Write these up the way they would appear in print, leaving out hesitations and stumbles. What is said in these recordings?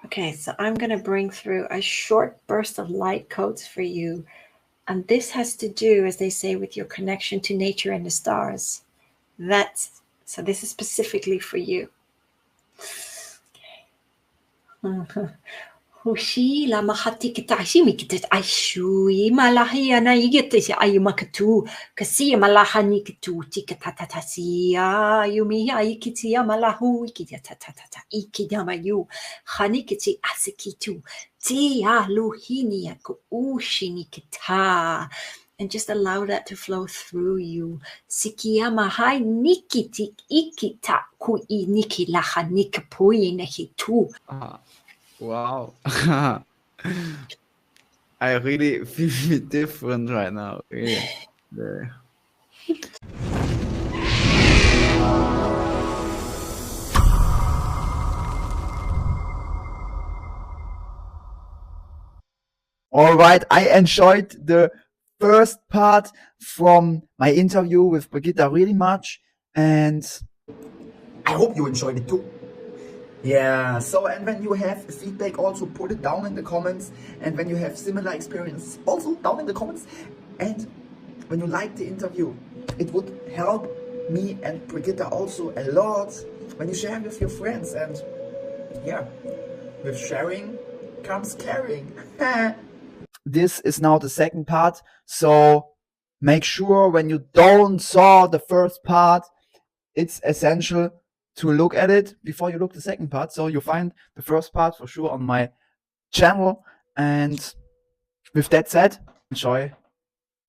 Okay, so I'm going to bring through a short burst of light codes for you. And this has to do, as they say, with your connection to nature and the stars. So this is specifically for you. Hushi la mahati kitashi mikitet aishui malahi ana yigete ay makatu kasi malahani kitu tikatatasia yumi aikitia malahu ikitatatata ikidamayu hanikiti asikitu tia luhini ku ushini kita. And just allow that to flow through you. Sikiyama hai nikiti ikita ku niki laha nikapui nehitu. Wow. I really feel different right now. Really. All right, I enjoyed the first part from my interview with Brigitta really much, and I hope you enjoyed it too. Yeah, so and when you have feedback, also put it down in the comments, and when you have similar experience, also down in the comments. And when you like the interview, it would help me and Brigitta also a lot when you share with your friends. And yeah, with sharing comes caring. This is now the second part, so make sure when you don't saw the first part, it's essential to look at it before you look the second part. So you find the first part for sure on my channel. And with that said, enjoy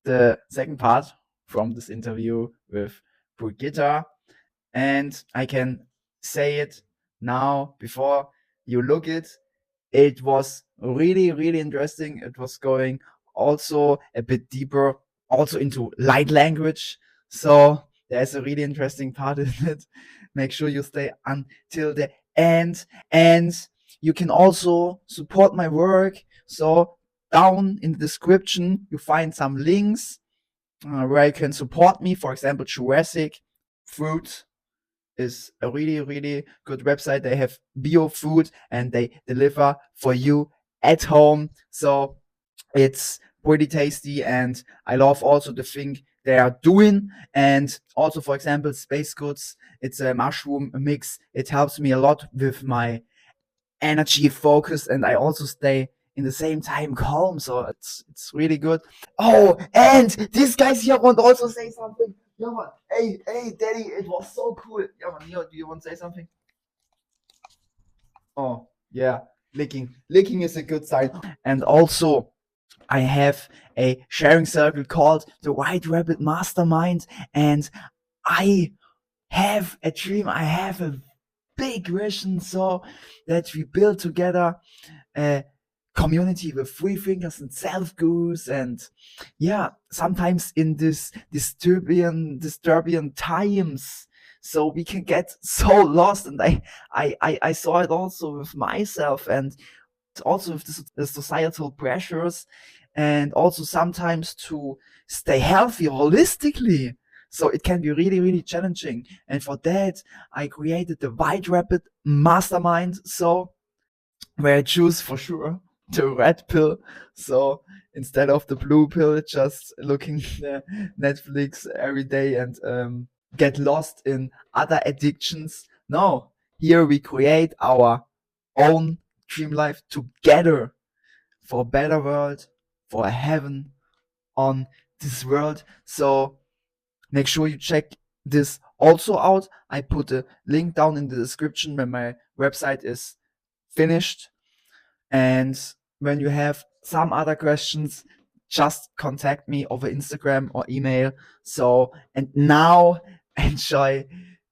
the second part from this interview with Brigitta. And I can say it now before you look it. It was really, really interesting. It was going also a bit deeper, also into light language. So there's a really interesting part in it. Make sure you stay until the end. And you can also support my work. So down in the description, you find some links where you can support me. For example, Jurassic Fruit is a really, really good website. They have bio food and they deliver for you at home. So it's pretty tasty, and I love also the thing they are doing. And also, for example, Space Goods, it's a mushroom mix. It helps me a lot with my energy focus, and I also stay in the same time calm. So it's really good. Oh, and these guys here want to also say something. Yeah, man. Hey, Daddy, it was so cool. Yeah, man. Neo, do you want to say something? Oh, yeah. Licking is a good sign. And also, I have a sharing circle called the White Rabbit Mastermind, and I have a dream. I have a big vision, so that we build together a community with free thinkers and self-gurus. And yeah, sometimes in this disturbing times, so we can get so lost. And I saw it also with myself, and also with the societal pressures, and also sometimes to stay healthy holistically. So it can be really, really challenging. And for that, I created the White Rabbit Mastermind. So where I choose for sure the red pill. So instead of the blue pill, just looking at Netflix every day and get lost in other addictions. No, here we create our own dream life together for a better world, for a heaven on this world. So make sure you check this also out. I put a link down in the description when my website is finished. And when you have some other questions, just contact me over Instagram or email. So, and now enjoy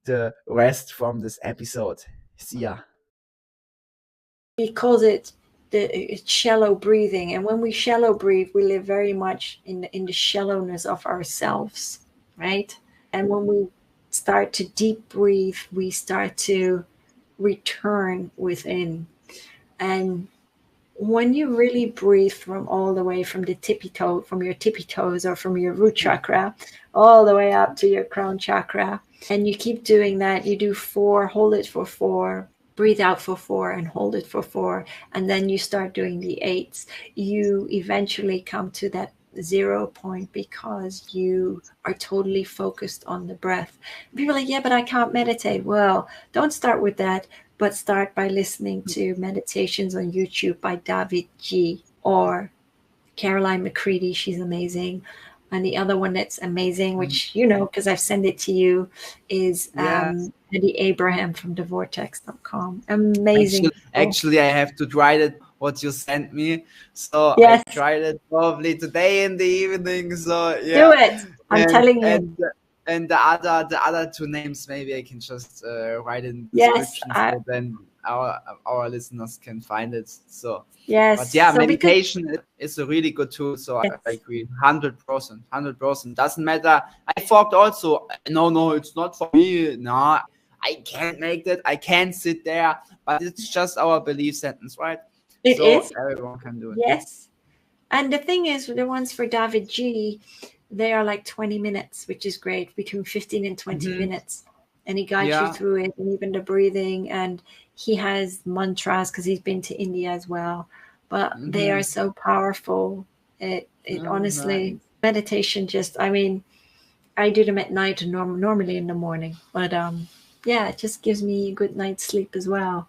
the rest from this episode. See ya. He calls it it's shallow breathing, and when we shallow breathe, we live very much in the shallowness of ourselves, right? And when we start to deep breathe, we start to return within. And when you really breathe from all the way from the from your tippy toes or from your root chakra all the way up to your crown chakra, and you keep doing that, you do 4, hold it for 4, breathe out for 4 and hold it for 4, and then you start doing the 8s, you eventually come to that 0 point because you are totally focused on the breath. People are like, yeah, but I can't meditate. Well, don't start with that, but start by listening to meditations on YouTube by David G. or Caroline McCready. She's amazing. And the other one that's amazing, which you know, because I've sent it to you, is Yes. Eddie Abraham from thevortex.com. Amazing. Actually, I have to try it, what you sent me. So I Yes, tried it probably today in the evening. So do yeah, it. I'm telling you. and the other two names, maybe I can just write in the Yes, description, so then our listeners can find it. So, but yes. yeah, So because meditation is a really good tool. So I yes, agree, 100%, 100%. Doesn't matter. I thought also, no, it's not for me. No, I can't make that. I can't sit there. But it's just our belief sentence, right? it So is. everyone can do it. Yes. And the thing is, the ones for David G, they are like 20 minutes, which is great, between 15 and 20 Mm-hmm. minutes. And he guides you Yeah. through it, and even the breathing. And he has mantras because he's been to India as well. But they are Mm-hmm. so powerful. It Oh, honestly, nice. meditation just, I mean, I do them at night and normally in the morning. But yeah, it just gives me a good night's sleep as well.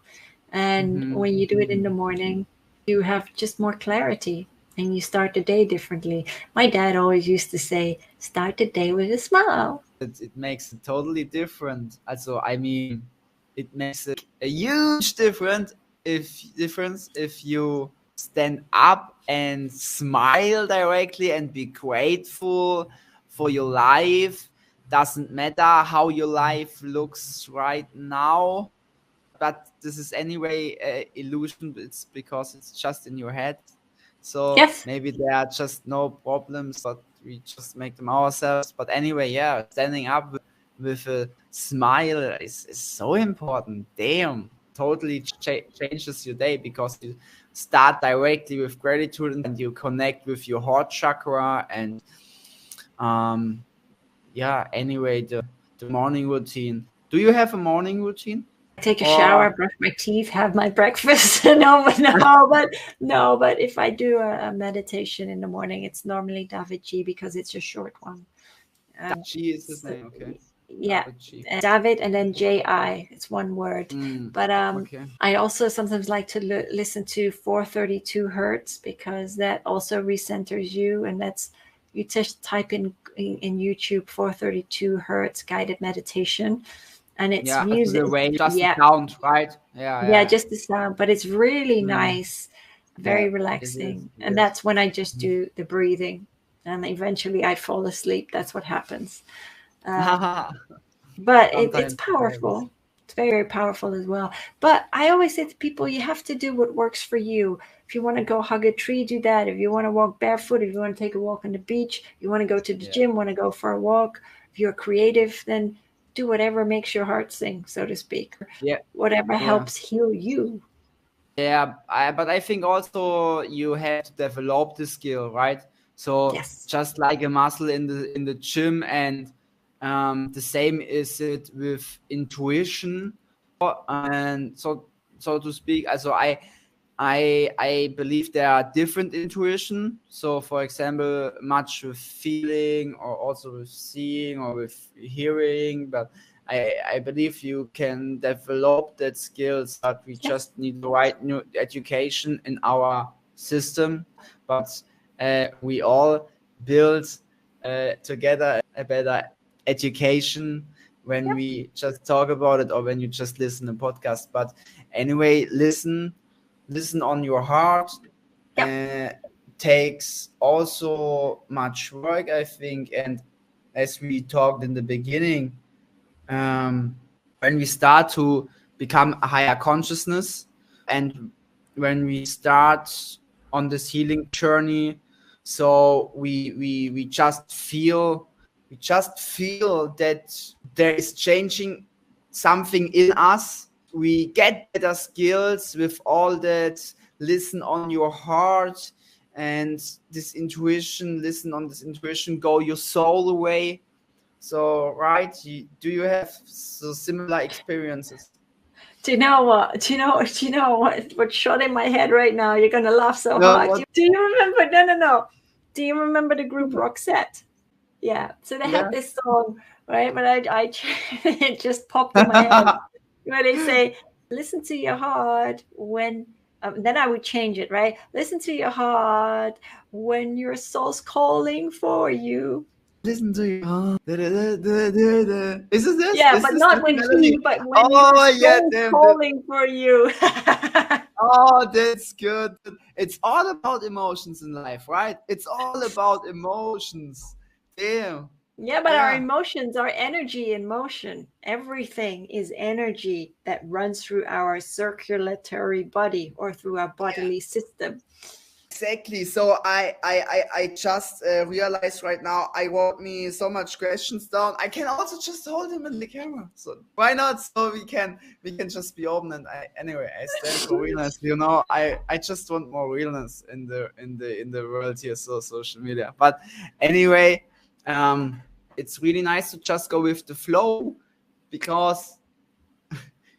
And Mm-hmm. when you do it in the morning, you have just more clarity and you start the day differently. My dad always used to say, start the day with a smile. It makes it totally different. Also, I mean, it makes it a huge difference if you stand up and smile directly and be grateful for your life. Doesn't matter how your life looks right now, but this is anyway illusion. It's because it's just in your head. So Yes, maybe there are just no problems, but we just make them ourselves. But anyway, yeah, standing up with a smile is so important. Damn, totally changes your day because you start directly with gratitude and you connect with your heart chakra. And um yeah, anyway, the morning routine. Do you have a morning routine? I take a shower, Or brush my teeth, have my breakfast. No, but if I do a meditation in the morning, it's normally David G because it's a short one. Chi is his So, name, okay. yeah, David Chi. David and then Ji. It's one word. But Okay. I also sometimes like to listen to 432 hertz because that also recenters you, and that's you just type in YouTube 432 hertz guided meditation, and it's Yeah, so music. the way just the Yeah, sound, right? Yeah, yeah, yeah. just the sound, but it's really Mm, nice, yeah, very it is. relaxing, It and is. that's when I just do the breathing, and eventually I fall asleep. That's what happens. But it's Sometimes it happens. powerful. It's very, very powerful as well. But I always say to people, you have to do what works for you. If you want to go hug a tree, do that. If you want to walk barefoot, if you want to take a walk on the beach, you want to go to the Yeah, gym, want to go for a walk, if you're creative, then do whatever makes your heart sing, so to speak. yeah, Whatever yeah. helps heal you. Yeah, but I think also you have to develop the skill, right? So Yes. just like a muscle in the gym, and the same is it with intuition, and so to speak. Also, I believe there are different intuition. So, for example, much with feeling, or also with seeing, or with hearing, but I believe you can develop that skills, but we Yes. just need the right new education in our system. But we all build together a better education when Yep. we just talk about it, or when you just listen to podcast. But anyway, listen on your heart. Yep. uh, Takes also much work, I think. And as we talked in the beginning, when we start to become a higher consciousness, and when we start on this healing journey, so we just feel that there is changing something in us. We get better skills with all that. Listen on your heart, and this intuition, listen on this intuition, go your soul away. So, right, do you have so similar experiences? Do you know what? What's shot in my head right now? You're gonna laugh so hard. Do you remember? No. Do you remember the group Roxette? Yeah. So they had this song, right? But I it just popped in my head where they say, "Listen to your heart when." Then I would change it, right? Listen to your heart when your soul's calling for you. Listen to your heart. Is this? Yeah, Is but this not the when melody? but when your soul's calling for you. Oh, that's good. It's all about emotions in life, right? It's all about emotions. Damn. Yeah, but our emotions are energy in motion. Everything is energy that runs through our circulatory body or through our bodily system. Exactly. So I just realized right now I wrote me so much questions down. I can also just hold him in the camera. So why not? So we can just be open. And anyway, I stand for realness. You know, I just want more realness in the world here. So social media. But anyway, it's really nice to just go with the flow because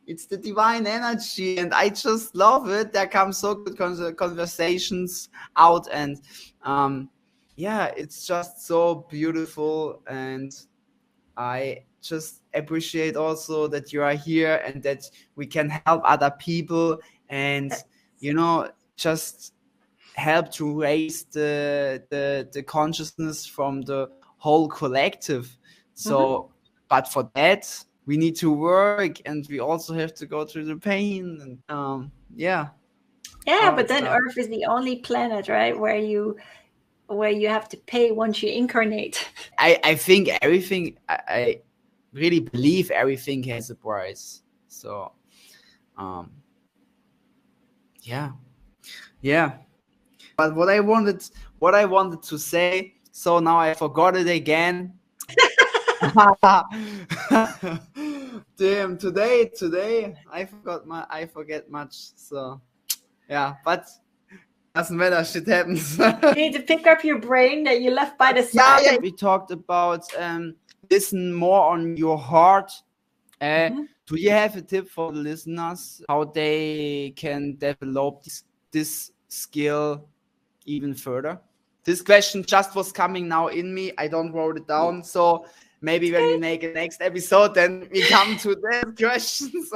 it's the divine energy and I just love it. There come so good conversations out and it's just so beautiful, and I just appreciate also that you are here and that we can help other people and just help to raise the consciousness from the whole collective. So but for that we need to work and we also have to go through the pain and but then Earth is the only planet, right, where you have to pay once you incarnate. I think everything, I really believe everything has a price. So but what I wanted to say, so now I forgot it again. Damn, today I forget much. So but doesn't matter, shit happens. You need to pick up your brain that you left by the side. Yeah, we talked about listen more on your heart. Do you have a tip for the listeners how they can develop this skill even further? This question just was coming now in me. I don't wrote it down. So maybe when we make a next episode, then we come to the questions.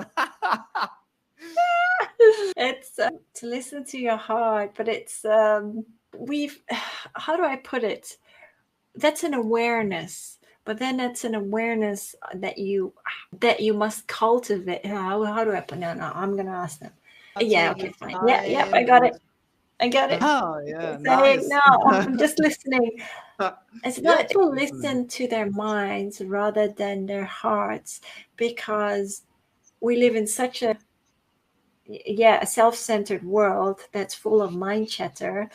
It's to listen to your heart, but it's how do I put it? That's an awareness, but then that's an awareness that you must cultivate. How do I put? No, I'm gonna ask them. Yeah, okay, fine. Yeah, I got it. Oh, yeah, nice. No, I'm just listening. It's not to listening. listen to their minds rather than their hearts, because we live in such a self-centered world that's full of mind chatter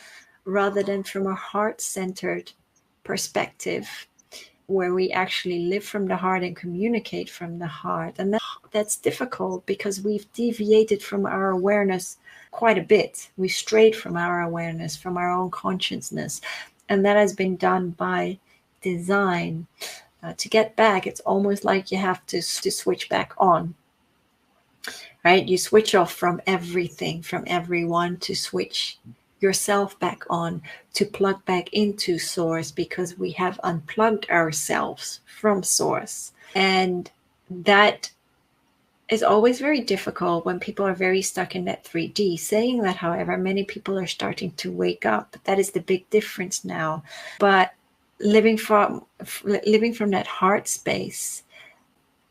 rather than from a heart-centered perspective where we actually live from the heart and communicate from the heart. And that's difficult because we've deviated from our awareness quite a bit. We strayed from our awareness, from our own consciousness. And that has been done by design. To get back, it's almost like you have to switch back on. Right? You switch off from everything, from everyone, to switch yourself back on, to plug back into source, because we have unplugged ourselves from source. And that is always very difficult when people are very stuck in that 3D. Saying that, however, many people are starting to wake up. That is the big difference now. But living from that heart space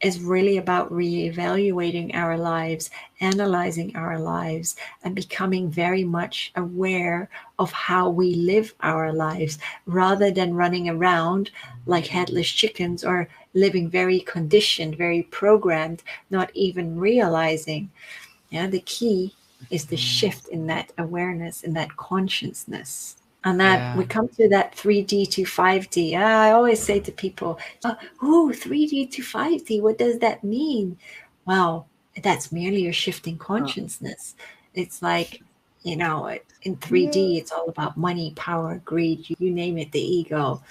is really about reevaluating our lives, analyzing our lives, and becoming very much aware of how we live our lives, rather than running around like headless chickens or living very conditioned, very programmed, not even realizing. The key is the shift in that awareness, in that consciousness. And that we come to that 3D to 5D. I always say to people, 3D to 5D, what does that mean? Well, that's merely a shift in consciousness. It's like, in 3D, it's all about money, power, greed, you name it, the ego.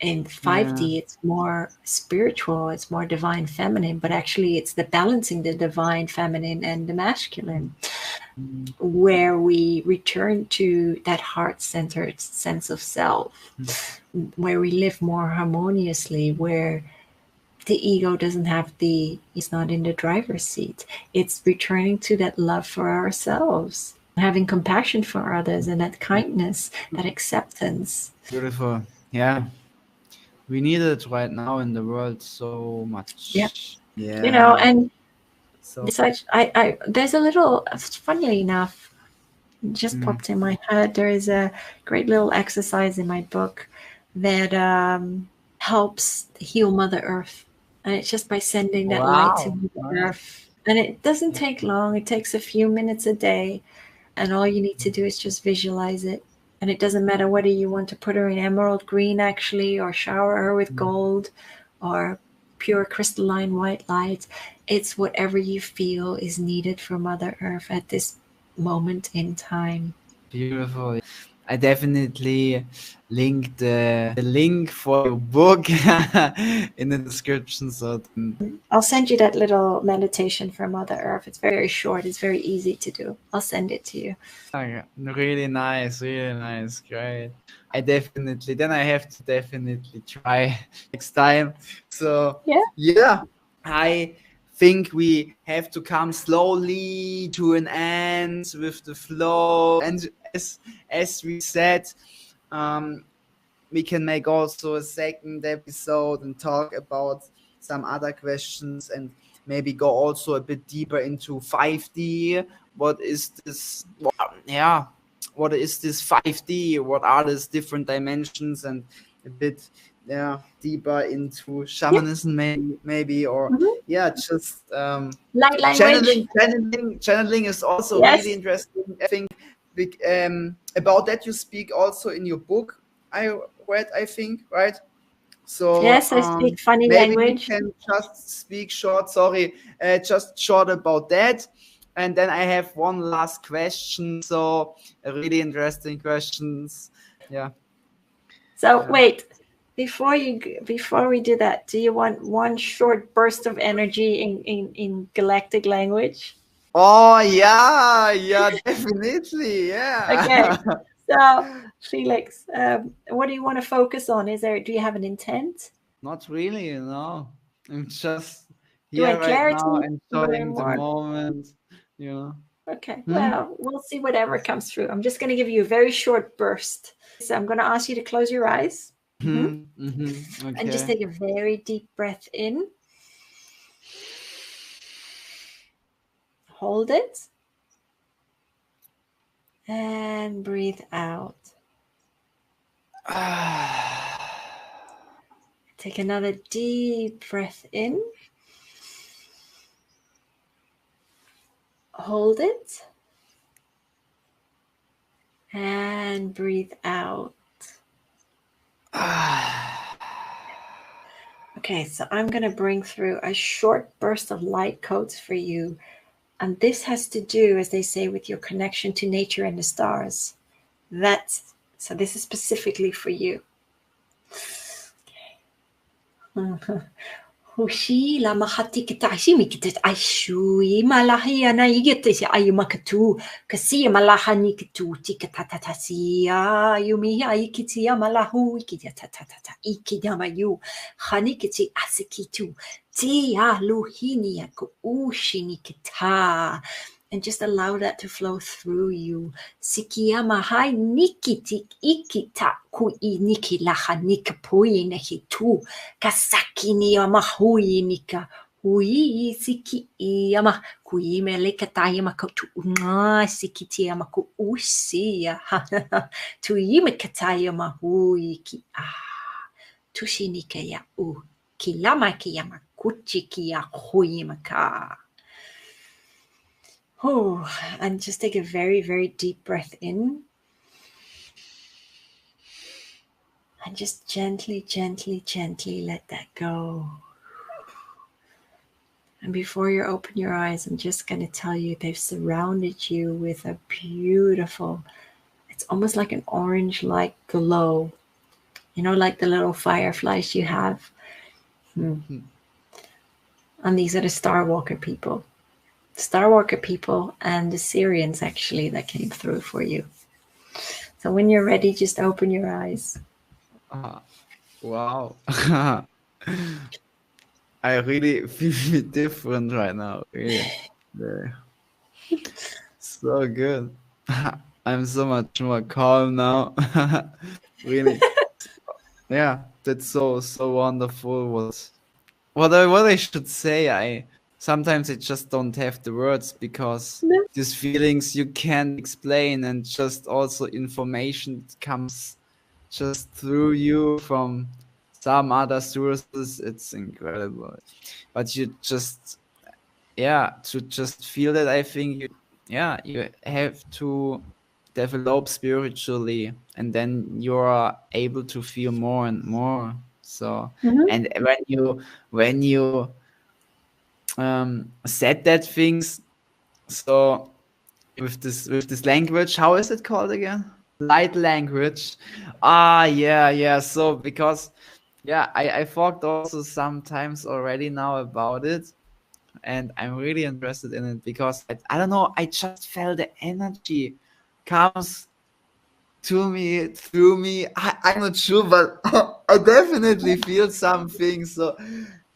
In 5D, it's more spiritual, it's more divine feminine, but actually it's the balancing the divine feminine and the masculine, where we return to that heart-centered sense of self, where we live more harmoniously, where the ego doesn't have it's not in the driver's seat. It's returning to that love for ourselves, having compassion for others, and that kindness, that acceptance. Beautiful. Yeah. We need it right now in the world so much. Yeah. Yeah. And so besides, there's a little, funnily enough, just popped in my head. There is a great little exercise in my book that helps heal Mother Earth. And it's just by sending that light to Mother Earth. And it doesn't take long. It takes a few minutes a day. And all you need to do is just visualize it. And it doesn't matter whether you want to put her in emerald green, actually, or shower her with gold, or pure crystalline white light. It's whatever you feel is needed for Mother Earth at this moment in time. Beautiful. I definitely link the link for your book in the description. So I'll send you that little meditation for Mother Earth. It's very short. It's very easy to do. I'll send it to you. okay. Really nice. Great. I have to definitely try next time. So yeah, I think we have to come slowly to an end with the flow, and as we said, we can make also a second episode and talk about some other questions, and maybe go also a bit deeper into 5D. What is this? What is this 5D? What are these different dimensions? And a bit deeper into shamanism, maybe or just light language. Channeling is also really interesting. I think about that you speak also in your book. I read, I think, right? So yes, I speak funny maybe language. we can just speak short about that. And then I have one last question. So really interesting questions. So wait, before we do that, do you want one short burst of energy in galactic language? Oh yeah, definitely, yeah. Okay. So Felix, what do you want to focus on? Do you have an intent? Not really, I'm just Do here I right clarity? now, enjoying the moment, Okay, well, we'll see whatever comes through. I'm just going to give you a very short burst. So I'm going to ask you to close your eyes. Okay. And just take a very deep breath in. Hold it. And breathe out. Take another deep breath in. Hold it. And breathe out. Okay, so I'm going to bring through a short burst of light codes for you. And this has to do, as they say, with your connection to nature and the stars. So this is specifically for you. Okay. Hushi la mahati kita shimi kita aishui malahi na igete si ayu makatu kasi malahani kitu tika tatatasia yumi ai kitia malahu ikitia tatatata ikidama yu hani kiti asikitu ti aluhini yaku ushini kita. And just allow that to flow through you. Sikiyama hai nikiti ikita kui niki laha nika pui nehi tu kasaki ni ama hui nika hui siki ama kui meleka tayama kotu nga sikiti ama ku usia tu yime katayama hui ki tushi nika ya kilama ki yama kuchi ki ya hui maka. Oh, and just take a very, very deep breath in. And just gently, gently, gently let that go. And before you open your eyes, I'm just going to tell you they've surrounded you with a beautiful, it's almost like an orange-like glow You know, like the little fireflies you have. And these are the Star Walker people. Star Walker people and the Syrians actually that came through for you. So when you're ready, just open your eyes. Wow. I really feel different right now. Really. So good. I'm so much more calm now. Really. Yeah, that's so wonderful. What I should say, I sometimes I just don't have the words because these feelings you can't explain, and just also information comes just through you from some other sources. It's incredible. But you just to just feel that, I think you have to develop spiritually, and then you're able to feel more and more. So and when you said that things, so with this language, how is it called again? Light language. Yeah. So because I thought also sometimes already now about it, and I'm really interested in it because I don't know, I just felt the energy comes to me, through me. I'm not sure, but I definitely feel something. So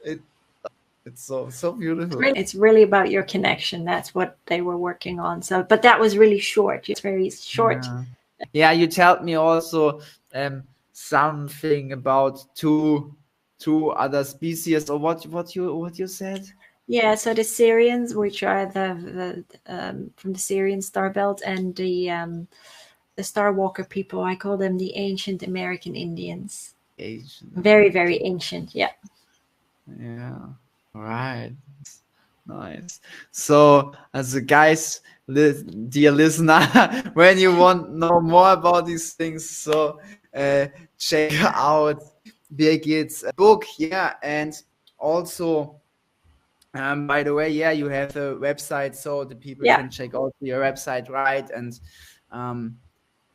it's so beautiful. It's really about your connection. That's what they were working on. So, but that was really short. It's very short. Yeah, you told me also something about two other species, or what you said. Yeah, so the Syrians, which are the from the Syrian Star Belt, and the Star Walker people, I call them the ancient American Indians. Very, very ancient. Yeah. Yeah. Right. Nice. So, as a guys, dear listener, when you want to know more about these things, so check out Birgit's book. Yeah, and also. By the way, you have a website, so the people can check out your website, right? And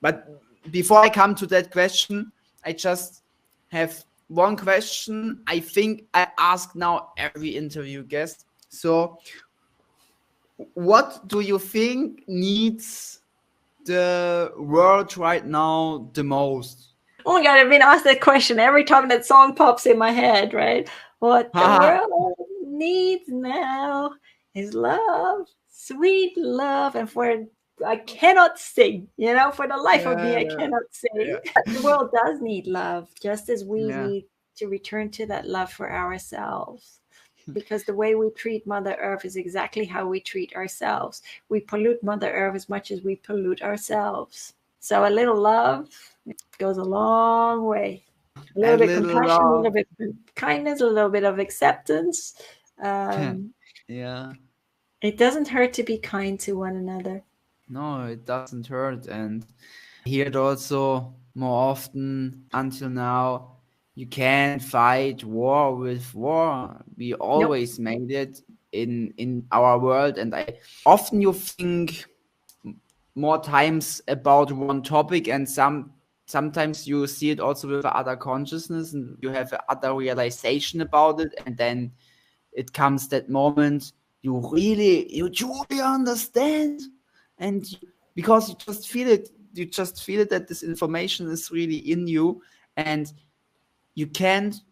but before I come to that question, I just have one question. I think I ask now every interview guest. So, what do you think needs the world right now the most? Oh my God, I've been asked that question every time that song pops in my head, right? What the world needs now is love, sweet love. And I cannot sing, for the life of me, I cannot sing. The world does need love, just as we need to return to that love for ourselves. Because the way we treat Mother Earth is exactly how we treat ourselves. We pollute Mother Earth as much as we pollute ourselves. So a little love goes a long way. A little bit compassion, a little bit kindness, a little bit of acceptance. It doesn't hurt to be kind to one another. No, it doesn't hurt. And I hear it also more often until now. You can't fight war with war. We always made it in our world, and often you think more times about one topic, and sometimes you see it also with other consciousness, and you have other realization about it, and then it comes that moment you truly understand, and because you just feel it that this information is really in you, and you can't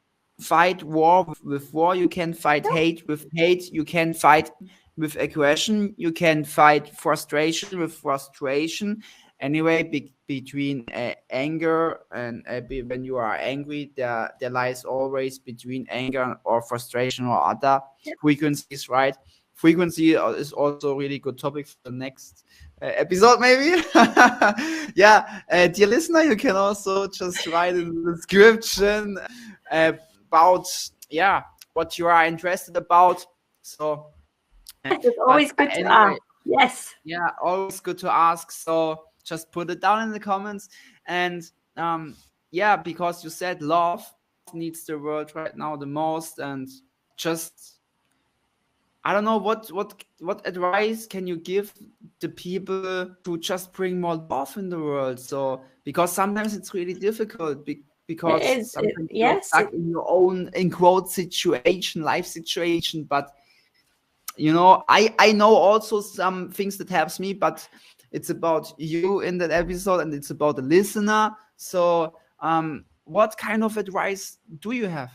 fight war with war, you can fight hate with hate, you can fight with aggression, you can fight frustration with frustration. Anyway, between anger and when you are angry, there lies always between anger or frustration or other frequencies, right? Frequency is also a really good topic for the next episode, maybe. Dear listener, you can also just write in the description about what you are interested about. So it's always good to ask. Yes. Yeah, always good to ask. So just put it down in the comments. And because you said love needs the world right now the most, and just I don't know what advice can you give the people to just bring more love in the world? So because sometimes it's really difficult. because sometimes you're stuck in your own, in quote, situation, life situation. But you know, I know also some things that helps me, but it's about you in that episode, and it's about the listener. So what kind of advice do you have?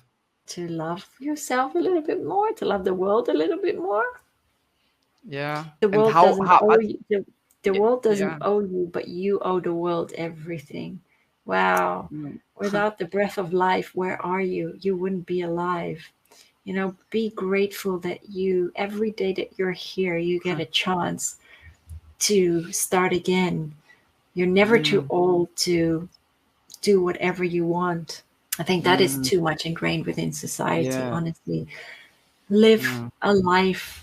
To love yourself a little bit more, to love the world a little bit more. Yeah. The world doesn't owe you. The world doesn't owe you, but you owe the world everything. Wow. Without the breath of life, where are you? You wouldn't be alive. You know, be grateful that every day that you're here, you get a chance to start again. You're never too old to do whatever you want. I think that is too much ingrained within society, honestly. Live a life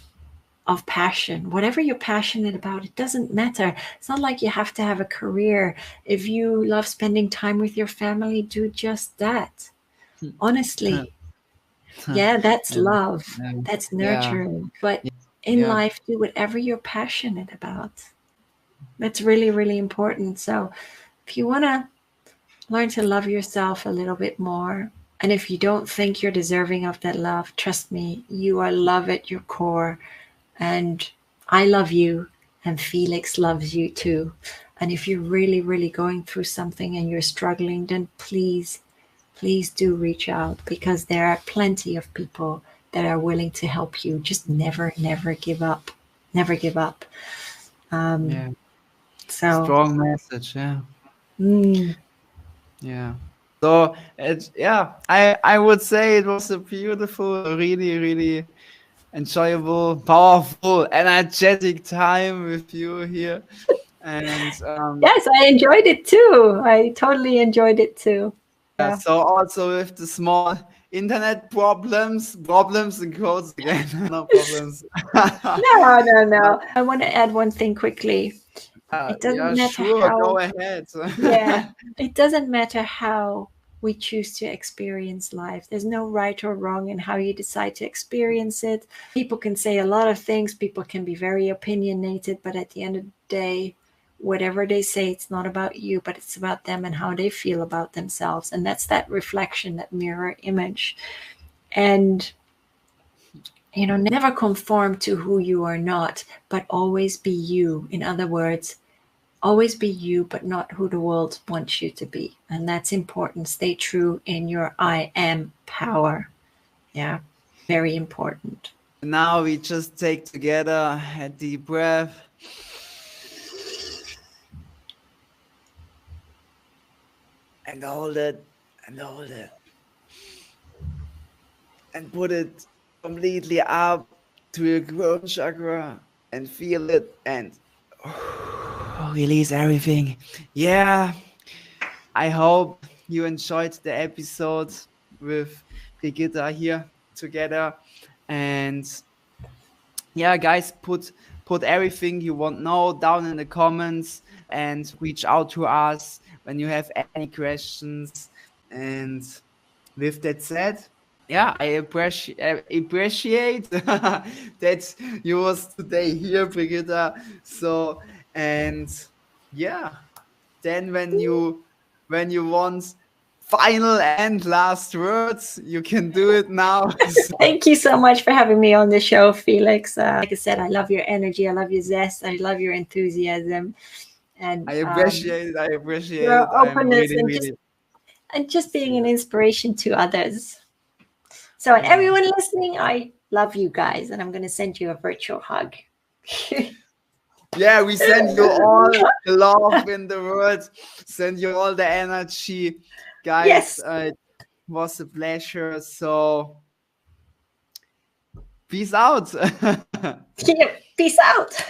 of passion. Whatever you're passionate about, it doesn't matter. It's not like you have to have a career. If you love spending time with your family, do just that. Honestly. Yeah, that's love. That's nurturing. But in life, do whatever you're passionate about. That's really, really important. So if you want to learn to love yourself a little bit more, and if you don't think you're deserving of that love, trust me, you are love at your core. And I love you, and Felix loves you too. And if you're really, really going through something and you're struggling, then please do reach out, because there are plenty of people that are willing to help you. Just never give up. Never give up. So strong message. Yeah. So I would say it was a beautiful, really, really enjoyable, powerful, energetic time with you here. And yes, I enjoyed it too. I totally enjoyed it too. Yeah. So also with the small internet problems in quotes again, no problems. No. I want to add one thing quickly. It doesn't matter how. Go ahead. It doesn't matter how we choose to experience life. There's no right or wrong in how you decide to experience it. People can say a lot of things. People can be very opinionated, but at the end of the day, whatever they say, it's not about you, but it's about them and how they feel about themselves. And that's that reflection, that mirror image. And, you know, never conform to who you are not, but always be you. In other words, always be you, but not who the world wants you to be. And that's important. Stay true in your I am power. Yeah, very important. Now we just take together a deep breath. And hold it, and put it completely up to your crown chakra and feel it and release everything. Yeah, I hope you enjoyed the episode with Brigitta here together. And yeah, guys, put everything you want to know down in the comments and reach out to us when you have any questions. And with that said, yeah, I appreciate that you was today here, Brigitta. So, and yeah, then when you want final and last words, you can do it now. Thank you so much for having me on the show, Felix. Like I said, I love your energy. I love your zest. I love your enthusiasm. And I appreciate it. I appreciate your it. openness and just being an inspiration to others. So, everyone listening, I love you guys, and I'm going to send you a virtual hug. Yeah, we send you all the love in the world. Send you all the energy, guys. Yes. It was a pleasure. So, peace out. Peace out.